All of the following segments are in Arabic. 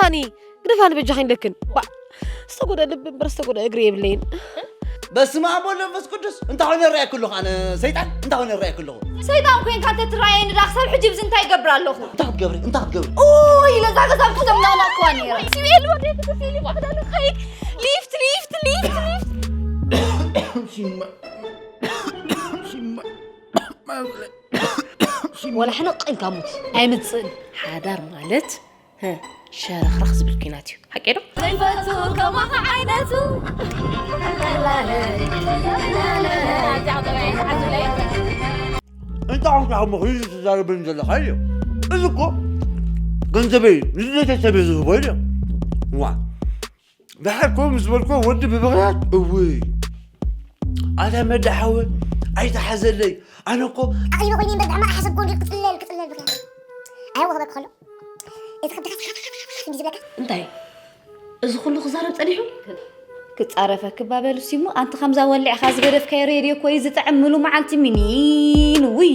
خاني قدفاني بجاخين لكن استقود لب برستقود اجري بلين بس ما أقول نفس قدس أنت هون الرأي كله أنا سيدان أنت هون الرأي كله سيدان كوين كانت تراين راخصب حجيب زنتاي قبر له أنت هتقبري اوه إلا زاق زاق تمنا لا كواني سويل وديت تسيلي واحدة أنا خيك ليفت ولا حنق إنك أموت أي متصل حدار مالت ها شارخ رخص بالكيناتيو حكيرو صيفته كما عينته أنت عم تعمل خير تزار بنزل خير إذكو جنزبي نزلت تبي زبالة وا بحكم زبالكم ودي ببغيات أوي أنا ما دحول أي تحزن لي أنا كو أقل بقولين بدع ما أحسب كل قتل بقى أيوة هذا خلو إذا خدت خدت انتي إذا كله خزارة بتقليحو كتعرفك بابلو سيمو أنت خمسة ولع خاز غير في راديو كويس تعملوا مع أنت منين وي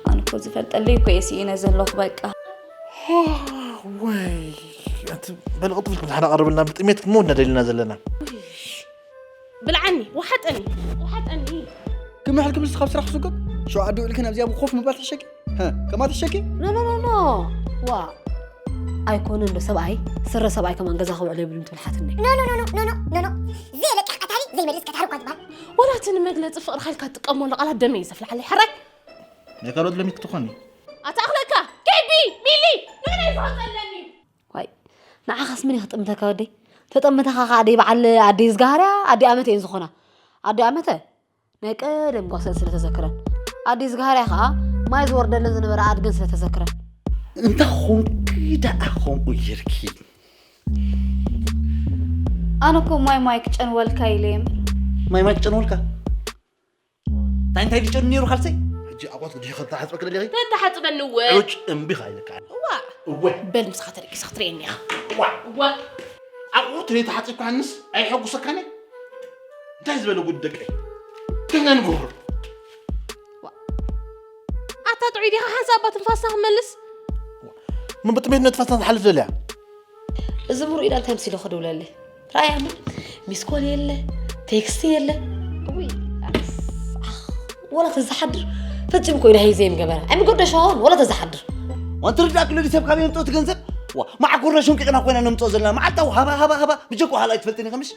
أنا كوز فلت اللي كويسين نزل لك بقى وي أنت بالقطب كنت حنا قرب لنا بتقيمتك مو ندل نازلنا بلعني وحد أني كم حالكم استخاب سرح سوقك شو عدو لك أنا بزياب خوف من بات الشكي ها كما تشكي نو وا أيكون إنه سبعي سر سبعي كمان جزاه عليه بنت الحاتني نو زي لك حقتها زي ما رزقت هارو كاتبها ولا تنمجلة تفقر خالك تقمون على الدم يسفل عليه حرك يا كارود لم يكتخني أتأخلك كيبي ميلي نحن يفضلني واي نعخس مني خطمتك ودي تطمتك عادي بعل عادي زغارة عادي أمتين زخنا عادي أمته نكرم قصة سلتذكرن عادي زغارة خا ما يزور دلنا زنبر عاد جنس سلتذكرن أنت خون كده أخون ويركي أنا كم ماي كتشن والكايليم ما تجنولك تاني تايل تجنيرو خالسي جي أقوات لدي خلطة حسبك لدي أنت حتى بنوه عوج أمبي خايلك وا بل مسخطرك سخطريني وا أقوات لي تحطيك عنس أي حق سكاني تهز بلو قدك كنا نقول أتعيدي حسابات انفاسها ملس من بتميت نتفصل حل زلع الزمر إلى تمثيل خدوا لله رأي عمي مسكول يله تكسي يله وي ولا تزحدر فتجم كوينه هي زي مقبرة أمي قد شهون ولا تزحدر وانت رجع كل اللي سبك عليه انتو تجنزب ما عقول رشون كنا كوينا نمتوزلنا ما عتوا هبا بجكوا هلا يتفلتني خمش